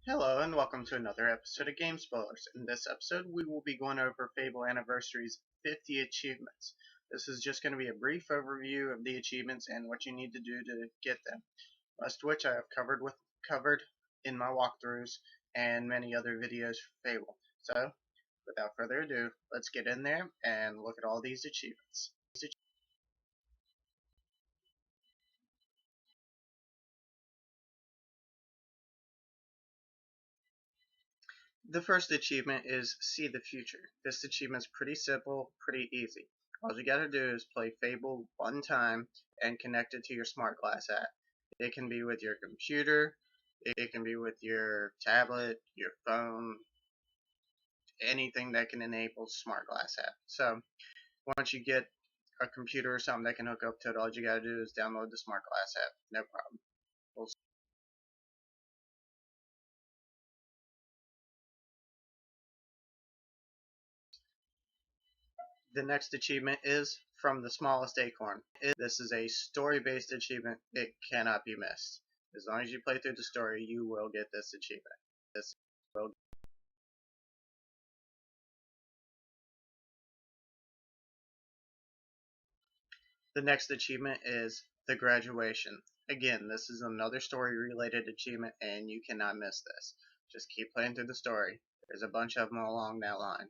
Hello and welcome to another episode of Game Spoilers. In this episode, we will be going over Fable Anniversary's 50 achievements. This is just going to be a brief overview of the achievements and what you need to do to get them, most of which I have covered in my walkthroughs and many other videos for Fable. So, without further ado, let's get in there and look at all these achievements. The first achievement is See the Future. This achievement is pretty simple, pretty easy. All you gotta do is play Fable one time and connect it to your smart glass app. It can be with your computer, it can be with your tablet, your phone, anything that can enable smart glass app. So once you get a computer or something that can hook up to it, all you gotta do is download the smart glass app. No problem. We'll The next achievement is From the Smallest Acorn. This is a story-based achievement. It cannot be missed. As long as you play through the story, you will get this achievement. This will. The next achievement is The Graduation. Again, this is another story-related achievement, and you cannot miss this. Just keep playing through the story. There's a bunch of them along that line.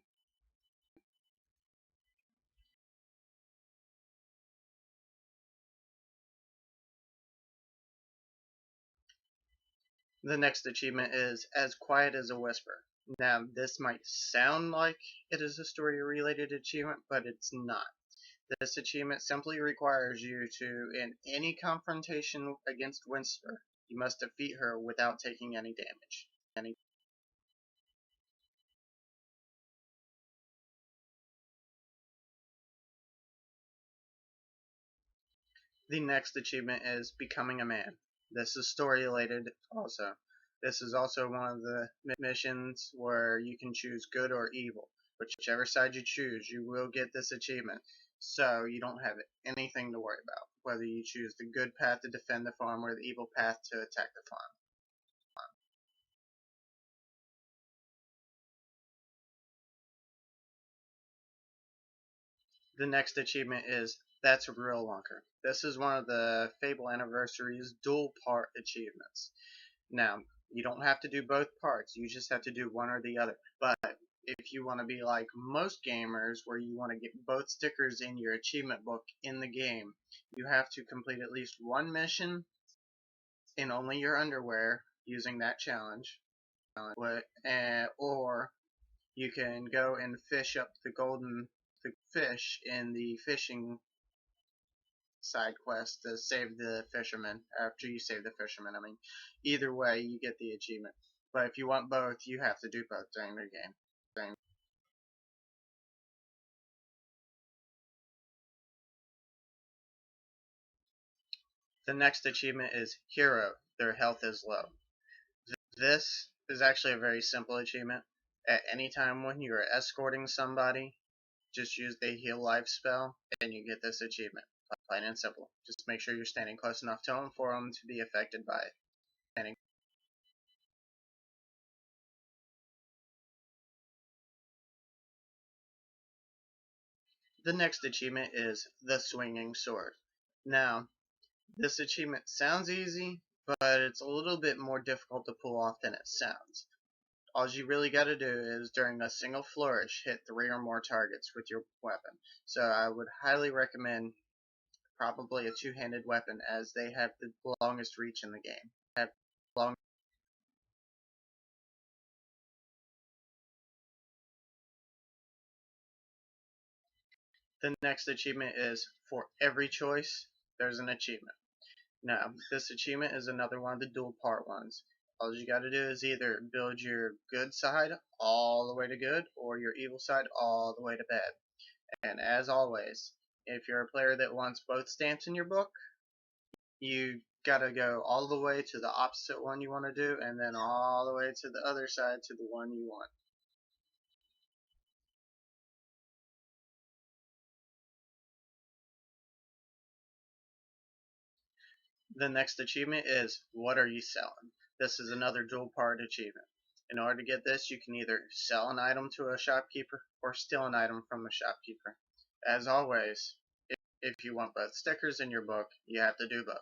The next achievement is As Quiet as a Whisper. Now, this might sound like it is a story-related achievement, but it's not. This achievement simply requires you to, in any confrontation against Whisper, you must defeat her without taking any damage. The next achievement is Becoming a Man. This is story related also. This is also one of the missions where you can choose good or evil. Whichever side you choose, you will get this achievement. So you don't have anything to worry about, whether you choose the good path to defend the farm or the evil path to attack the farm. The next achievement is That's a Real Lunker. This is one of the Fable Anniversary's dual part achievements. Now, you don't have to do both parts, you just have to do one or the other. But if you want to be like most gamers, where you want to get both stickers in your achievement book in the game, you have to complete at least one mission in only your underwear using that challenge. Or you can go and fish up the fish in the fishing side quest to save the fisherman. After you save the fisherman, I mean, either way, you get the achievement. But if you want both, you have to do both during the game. The next achievement is Hero. Their health is low. This is actually a very simple achievement. At any time when you are escorting somebody, just use the heal life spell and you get this achievement. Plain and simple. Just make sure you're standing close enough to them for them to be affected by it. The next achievement is The Swinging Sword. Now, this achievement sounds easy, but it's a little bit more difficult to pull off than it sounds. All you really gotta do is, during a single flourish, hit 3 or more targets with your weapon. So I would highly recommend probably a two-handed weapon, as they have the longest reach in the game. Long The next achievement is For Every Choice, there's an achievement. Now, this achievement is another one of the dual part ones. All you gotta do is either build your good side all the way to good, or your evil side all the way to bad. And as always, if you're a player that wants both stamps in your book, you gotta go all the way to the opposite one you want to do, and then all the way to the other side to the one you want. The next achievement is What Are You Selling? This is another dual part achievement. In order to get this, you can either sell an item to a shopkeeper or steal an item from a shopkeeper. As always, if you want both stickers in your book, you have to do both.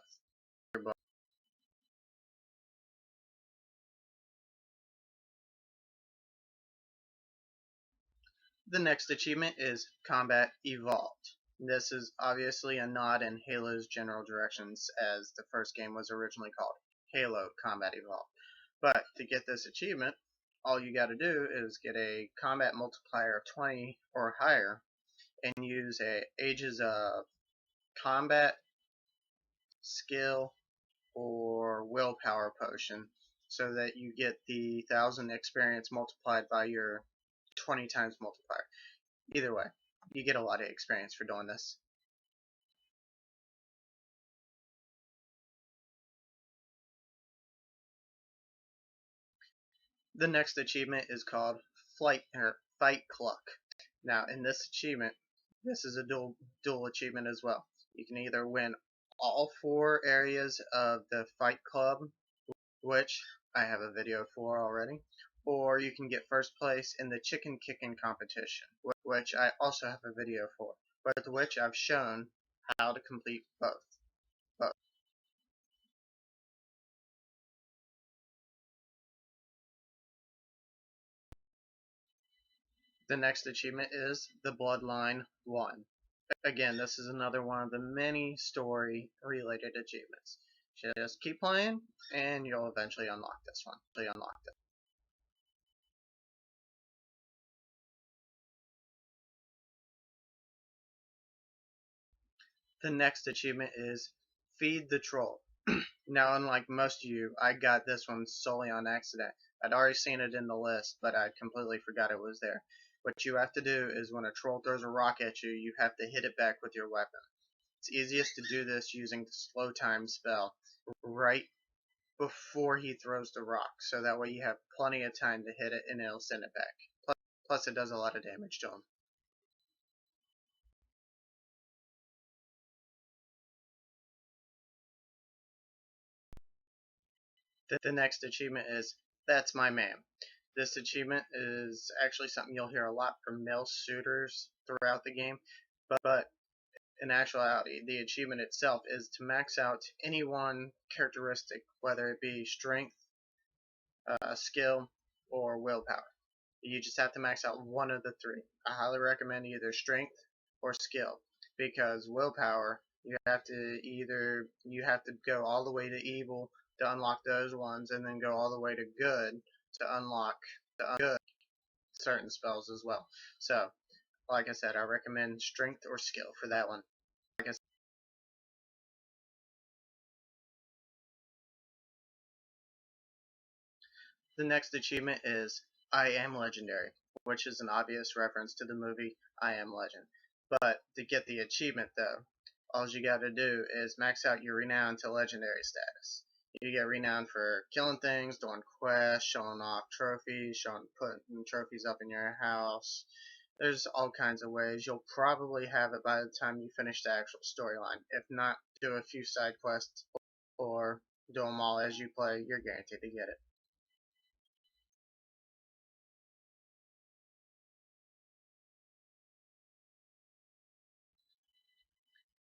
The next achievement is Combat Evolved. This is obviously a nod in Halo's general directions, as the first game was originally called Halo Combat Evolved. But to get this achievement, all you got to do is get a combat multiplier of 20 or higher and use Ages of Combat, Skill, or Willpower potion so that you get the 1,000 experience multiplied by your 20 times multiplier. Either way, you get a lot of experience for doing this. The next achievement is called Fight Cluck. Now, in this achievement, this is a dual achievement as well. You can either win all 4 areas of the Fight Club, which I have a video for already, or you can get first place in the chicken kicking competition, which I also have a video for, but which I've shown how to complete both. The next achievement is the Bloodline 1. Again, this is another one of the many story related achievements. Just keep playing and you'll eventually unlock this one. The next achievement is Feed the Troll. Now, unlike most of you, I got this one solely on accident. I'd already seen it in the list, but I completely forgot it was there. What you have to do is when a troll throws a rock at you, you have to hit it back with your weapon. It's easiest to do this using the slow time spell right before he throws the rock, so that way you have plenty of time to hit it and it'll send it back. Plus it does a lot of damage to him. The next achievement is That's My Man. This achievement is actually something you'll hear a lot from male suitors throughout the game, but in actuality, the achievement itself is to max out any one characteristic, whether it be strength, skill, or willpower. You just have to max out one of the 3. I highly recommend either strength or skill, because willpower, you have to go all the way to evil to unlock those ones, and then go all the way to good to unlock good certain spells as well. So, like I said, I recommend strength or skill for that one. The next achievement is I Am Legendary, which is an obvious reference to the movie I Am Legend. But to get the achievement though, all you gotta do is max out your renown to legendary status. You get renowned for killing things, doing quests, showing off trophies, putting trophies up in your house. There's all kinds of ways. You'll probably have it by the time you finish the actual storyline. If not, do a few side quests or do them all as you play. You're guaranteed to get it.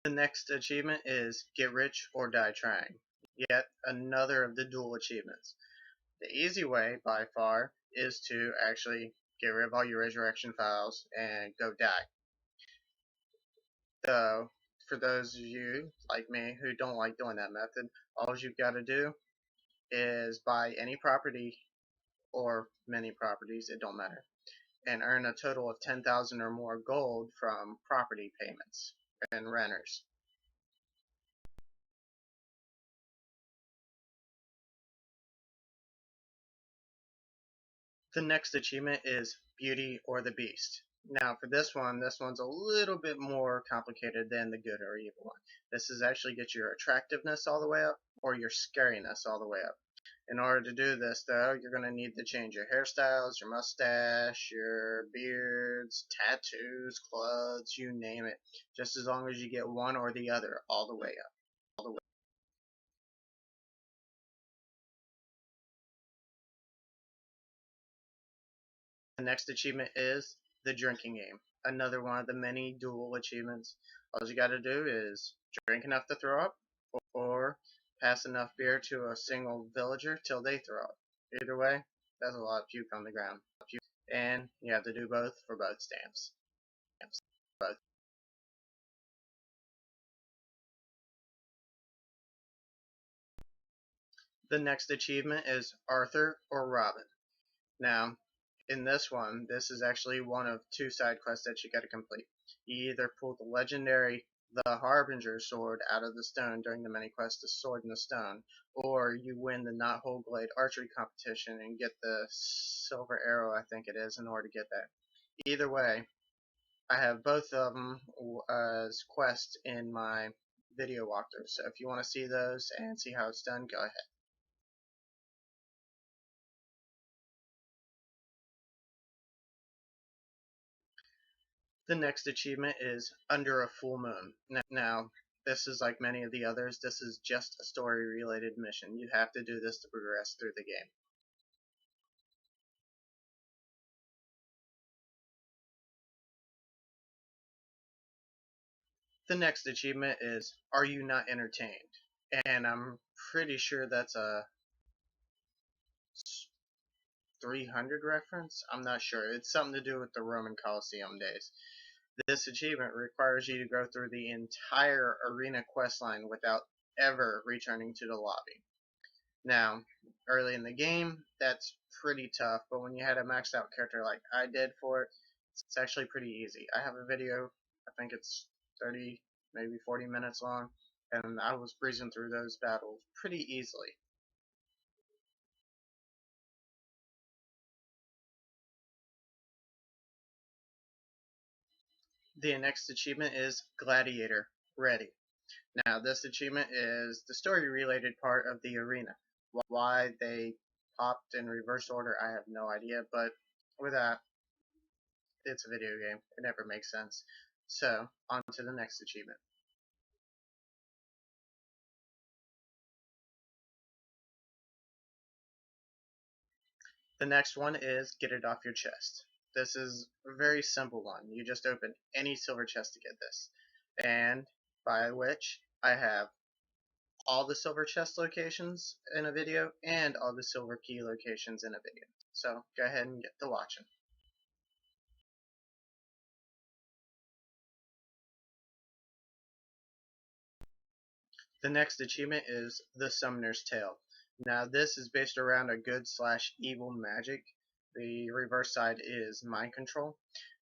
The next achievement is Get Rich or Die Trying. Yet another of the dual achievements. The easy way, by far, is to actually get rid of all your resurrection files and go die. So, for those of you like me who don't like doing that method, all you've got to do is buy any property or many properties, it don't matter, and earn a total of 10,000 or more gold from property payments and renters. The next achievement is Beauty or the Beast. Now for this one's a little bit more complicated than the good or evil one. This is actually get your attractiveness all the way up or your scariness all the way up. In order to do this though, you're going to need to change your hairstyles, your mustache, your beards, tattoos, clothes, you name it. Just as long as you get one or the other all the way up. The next achievement is the drinking game. Another one of the many dual achievements. All you gotta do is drink enough to throw up, or pass enough beer to a single villager till they throw up. Either way, that's a lot of puke on the ground. And you have to do both for both stamps. Both. The next achievement is Arthur or Robin. Now, in this one, this is actually one of two side quests that you gotta complete. You either pull the legendary The Harbinger sword out of the stone during the mini quest The Sword in the Stone, or you win the Knothole Glade archery competition and get the silver arrow, I think it is, in order to get that. Either way, I have both of them as quests in my video walkthrough, so if you want to see those and see how it's done, go ahead. The next achievement is Under a Full Moon. Now, this is like many of the others, this is just a story related mission. You have to do this to progress through the game. The next achievement is Are You Not Entertained? And I'm pretty sure that's a 300 reference. I'm not sure. It's something to do with the Roman Colosseum days. This achievement requires you to go through the entire arena questline without ever returning to the lobby. Now, early in the game, that's pretty tough, but when you had a maxed out character like I did for it, it's actually pretty easy. I have a video, I think it's 30, maybe 40 minutes long, and I was breezing through those battles pretty easily. The next achievement is Gladiator Ready. Now, this achievement is the story related part of the arena. Why they popped in reverse order, I have no idea, but with that, it's a video game. It never makes sense. So, on to the next achievement. The next one is Get It Off Your Chest. This is a very simple one. You just open any silver chest to get this. And by which I have all the silver chest locations in a video and all the silver key locations in a video. So go ahead and get to watching. The next achievement is The Summoner's Tale. Now this is based around a good slash evil magic. The reverse side is mind control.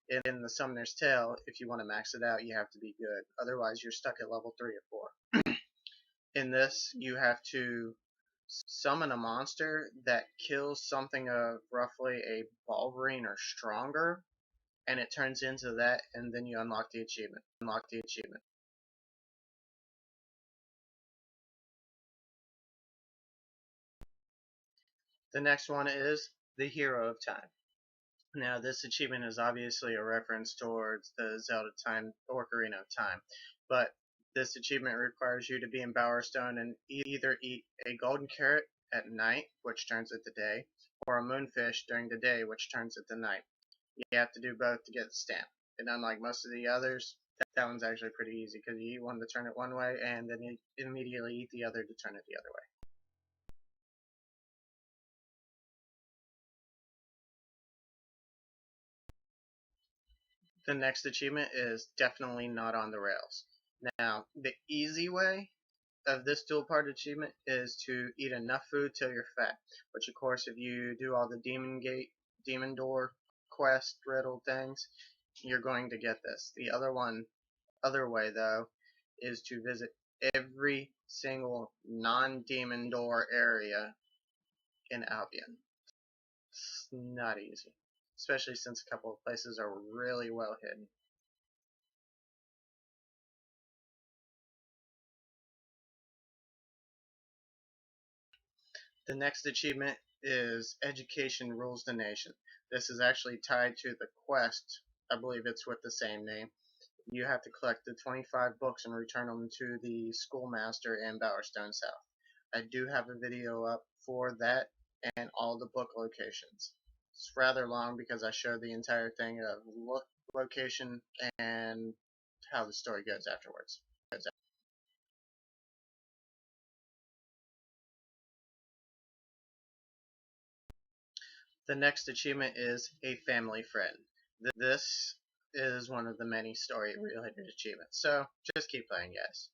In The Summoner's Tale, if you want to max it out, you have to be good. Otherwise, you're stuck at level 3 or 4. In this, you have to summon a monster that kills something of roughly a Wolverine or stronger, and it turns into that, and then you unlock the achievement. The next one is the Hero of Time. Now, this achievement is obviously a reference towards the Zelda Time Ocarina of Time, but this achievement requires you to be in Bowerstone and either eat a golden carrot at night, which turns into day, or a moonfish during the day, which turns into night. You have to do both to get the stamp. And unlike most of the others, that one's actually pretty easy because you eat one to turn it one way, and then you immediately eat the other to turn it the other way. The next achievement is definitely not on the rails. Now, the easy way of this dual part achievement is to eat enough food till you're fat, which of course if you do all the demon door quest riddle things, you're going to get this. The other way though, is to visit every single non-demon door area in Albion. It's not easy, especially since a couple of places are really well hidden. The next achievement is Education Rules the Nation. This is actually tied to the quest. I believe it's with the same name. You have to collect the 25 books and return them to the schoolmaster in Bowerstone South. I do have a video up for that and all the book locations. It's rather long because I show the entire thing of location and how the story goes afterwards. The next achievement is a family friend. This is one of the many story related achievements. So just keep playing, guys.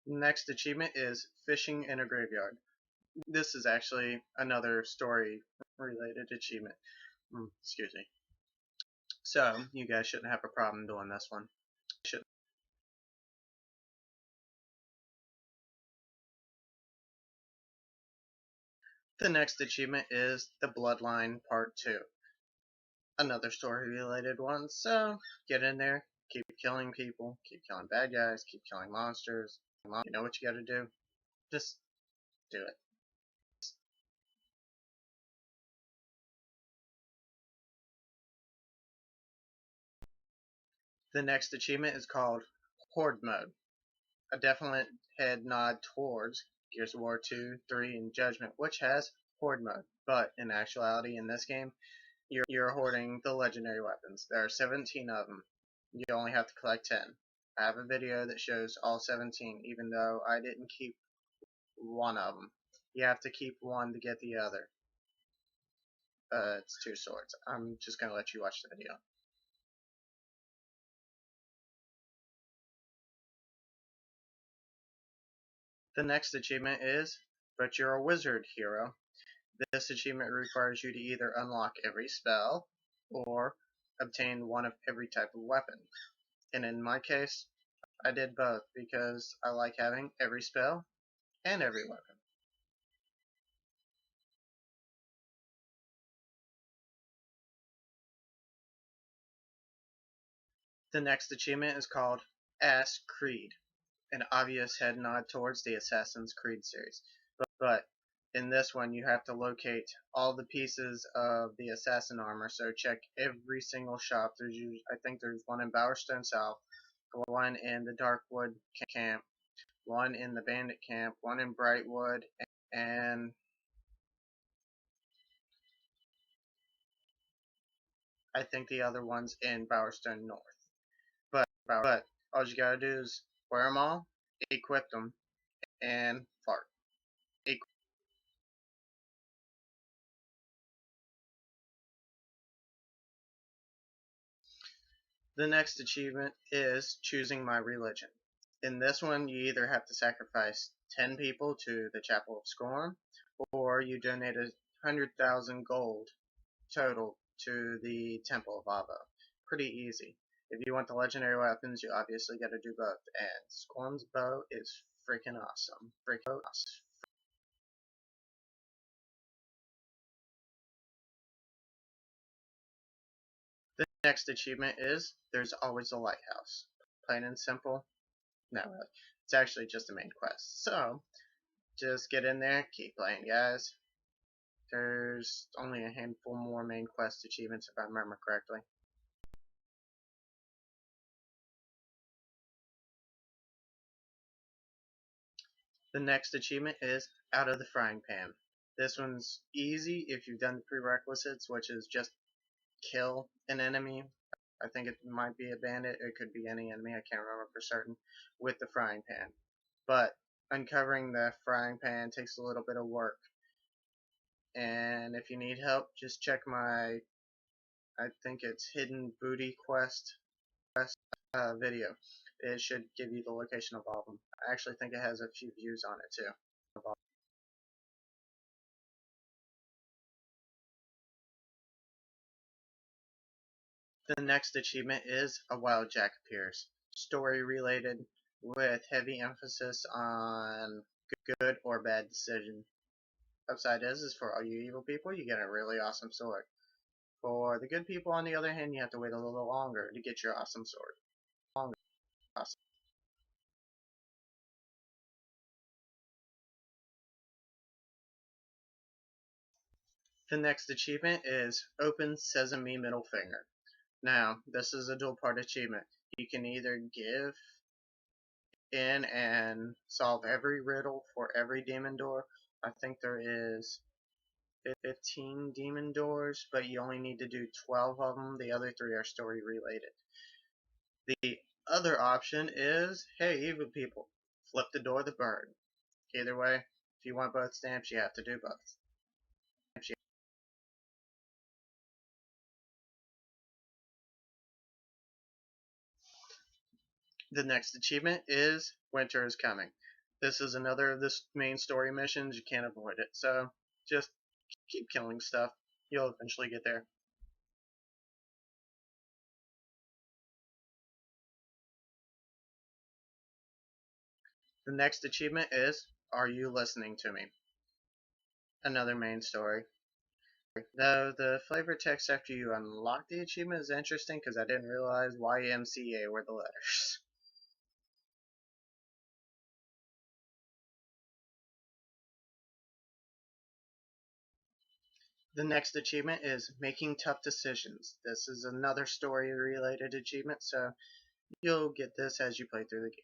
Next achievement is fishing in a graveyard. This is actually another story related achievement. Excuse me. So you guys shouldn't have a problem doing this one. The next achievement is the Bloodline Part 2. Another story related one, so get in there, keep killing people, keep killing bad guys, keep killing monsters. You know what you gotta do? Just do it. The next achievement is called Horde Mode. A definite head nod towards Gears of War 2, 3, and Judgment, which has Horde Mode. But in actuality, in this game, you're hoarding the legendary weapons. There are 17 of them. You only have to collect 10. I have a video that shows all 17, even though I didn't keep one of them. You have to keep one to get the other. It's two swords. I'm just going to let you watch the video. The next achievement is, but you're a wizard hero. This achievement requires you to either unlock every spell or obtain one of every type of weapon. And in my case, I did both because I like having every spell and every weapon. The next achievement is called Ass Creed, an obvious head nod towards the Assassin's Creed series. But in this one, you have to locate all the pieces of the assassin armor. So check every single shop. I think there's one in Bowerstone South, one in the Darkwood camp, one in the Bandit camp, one in Brightwood, and I think the other one's in Bowerstone North. But all you gotta do is wear them all, equip them, and fart. The next achievement is choosing my religion. In this one, you either have to sacrifice 10 people to the Chapel of Scorn, or you donate 100,000 gold total to the Temple of Avo. Pretty easy. If you want the legendary weapons, you obviously got to do both. And Scorn's bow is freaking awesome. Freaking awesome. The next achievement is There's Always a Lighthouse. Plain and simple. Not really. It's actually just a main quest. So, just get in there, keep playing, guys. There's only a handful more main quest achievements if I remember correctly. The next achievement is Out of the Frying Pan. This one's easy if you've done the prerequisites, which is just kill an enemy. I think it might be a bandit, it could be any enemy, I can't remember for certain, with the frying pan. But uncovering the frying pan takes a little bit of work. And if you need help, just check my, I think it's Hidden Booty Quest video. It should give you the location of all of them. I actually think it has a few views on it too. The next achievement is A Wild Jack Appears. Story related with heavy emphasis on good or bad decision. Upside is for all you evil people, you get a really awesome sword. For the good people, on the other hand, you have to wait a little longer to get your awesome sword. Longer. Awesome. The next achievement is Open Sesame Middle Finger. Now, this is a dual part achievement. You can either give in and solve every riddle for every demon door. I think there is 15 demon doors, but you only need to do 12 of them. The other 3 are story related. The other option is, hey, evil people, flip the door the bird. Either way, if you want both stamps, you have to do both. The next achievement is Winter is Coming. This is another of the main story missions. You can't avoid it. So just keep killing stuff. You'll eventually get there. The next achievement is Are You Listening to Me? Another main story. Though the flavor text after you unlock the achievement is interesting because I didn't realize YMCA were the letters. The next achievement is Making Tough Decisions. This is another story related achievement, so you'll get this as you play through the game.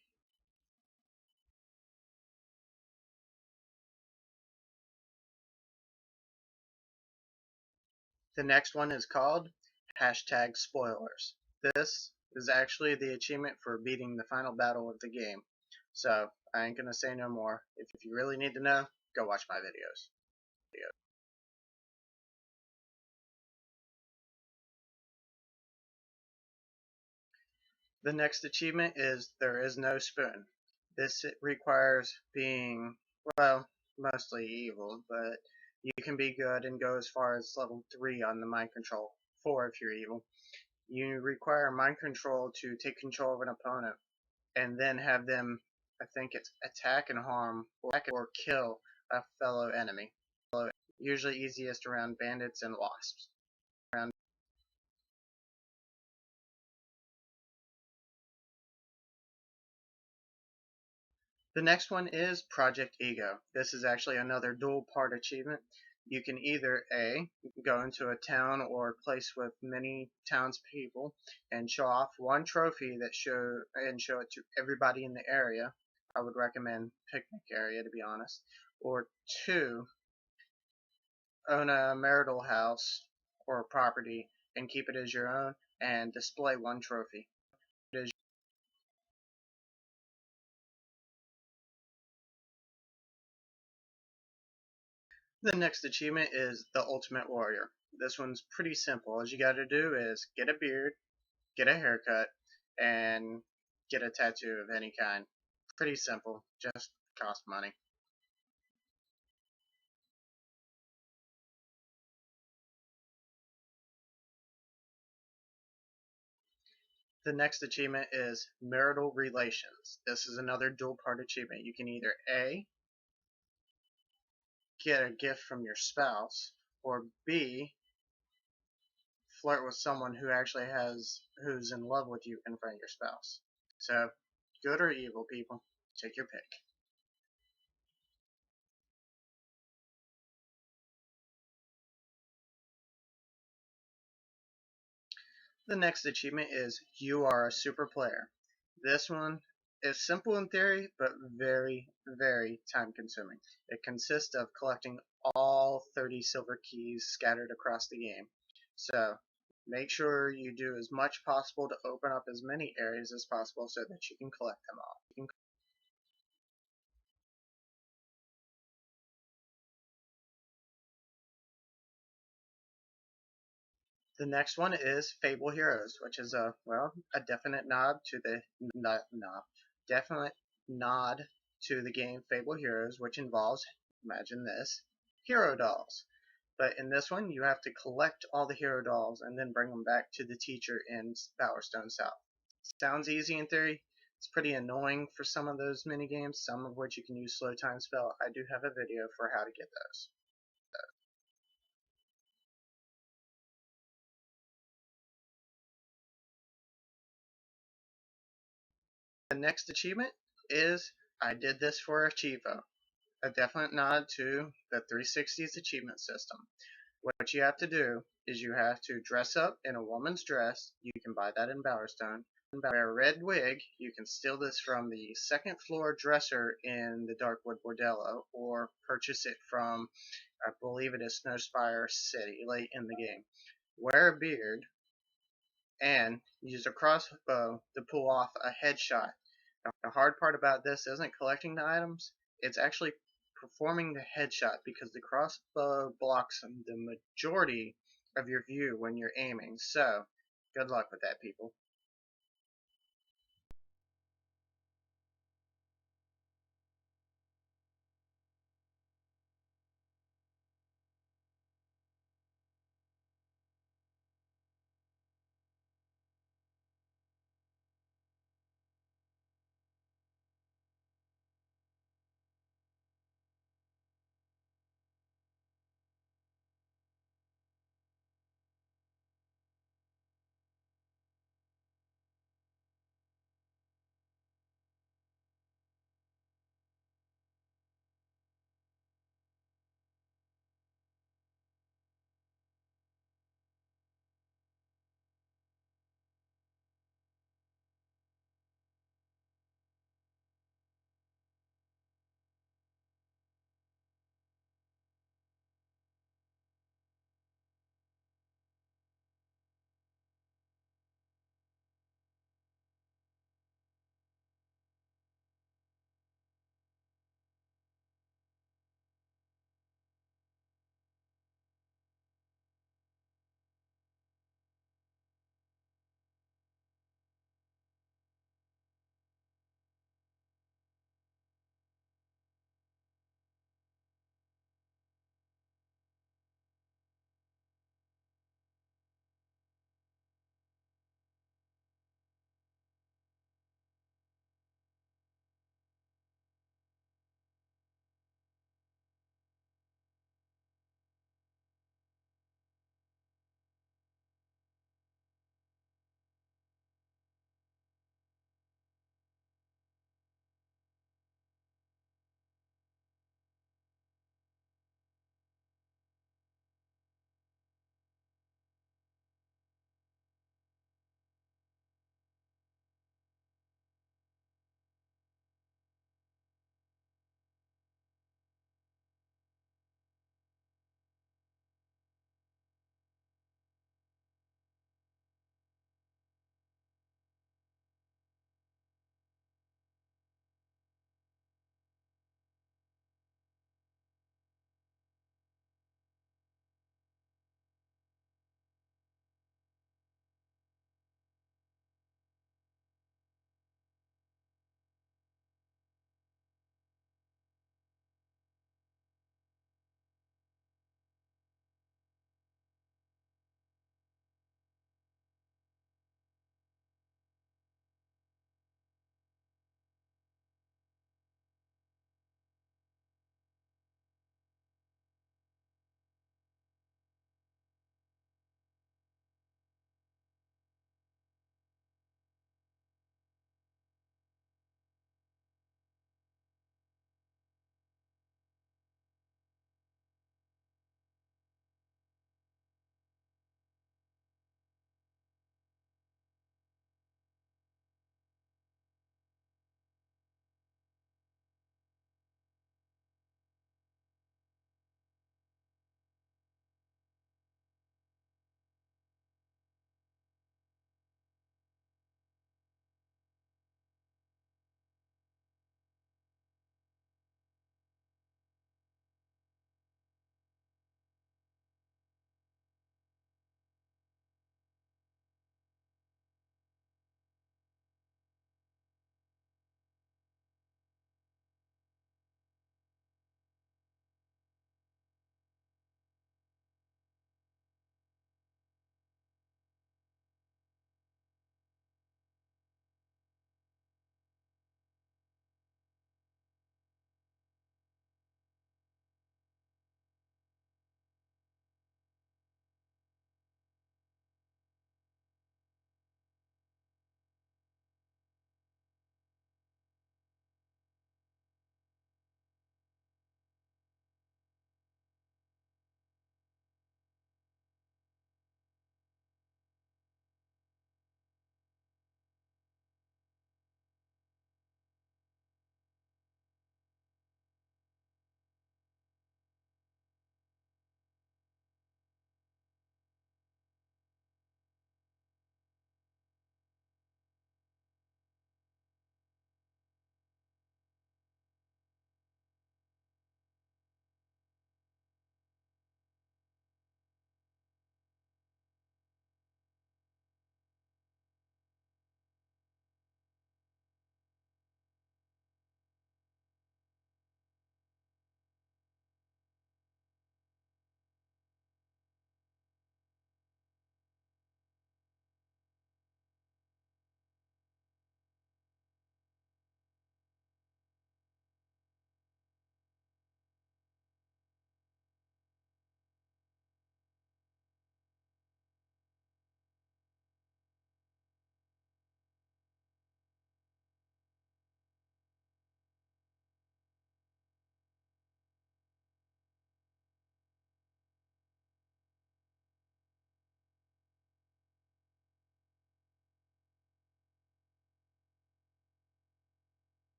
The next one is called #spoilers. This is actually the achievement for beating the final battle of the game. So I ain't gonna say no more. If you really need to know, go watch my videos. The next achievement is There Is No Spoon. This requires being, well, mostly evil, but you can be good and go as far as level 3 on the mind control, 4 if you're evil. You require mind control to take control of an opponent and then have them, I think it's attack and harm or kill a fellow enemy. Usually easiest around bandits and wasps. The next one is Project Ego. This is actually another dual part achievement. You can either A, go into a town or a place with many townspeople and show off one trophy that show it to everybody in the area. I would recommend picnic area to be honest. Or 2, own a marital house or property and keep it as your own and display one trophy. The next achievement is the Ultimate Warrior. This one's pretty simple. All you gotta do is get a beard, get a haircut, and get a tattoo of any kind. Pretty simple, just cost money. The next achievement is Marital Relations. This is another dual part achievement. You can either A, get a gift from your spouse, or B, flirt with someone who's in love with you in front of your spouse. So, good or evil, people, take your pick. The next achievement is You Are a Super Player. This one is simple in theory, but very, very time consuming. It consists of collecting all 30 silver keys scattered across the game. So make sure you do as much possible to open up as many areas as possible so that you can collect them all. The next one is Fable Heroes, which is a definite nod to the not nod, definite nod to the game Fable Heroes, which involves, imagine this, hero dolls. But in this one, you have to collect all the hero dolls and then bring them back to the teacher in Bowerstone South. Sounds easy in theory. It's pretty annoying for some of those mini games, some of which you can use slow time spell. I do have a video for how to get those. The next achievement is I did this for a Chivo. A definite nod to the 360's achievement system. What you have to do is you have to dress up in a woman's dress. You can buy that in Bowerstone. wear a red wig, you can steal this from the second floor dresser in the Darkwood Bordello, or purchase it from, I believe it is Snowspire City, late in the game. Wear a beard, and use a crossbow to pull off a headshot. The hard part about this isn't collecting the items, it's actually performing the headshot, because the crossbow blocks the majority of your view when you're aiming. So, good luck with that, people.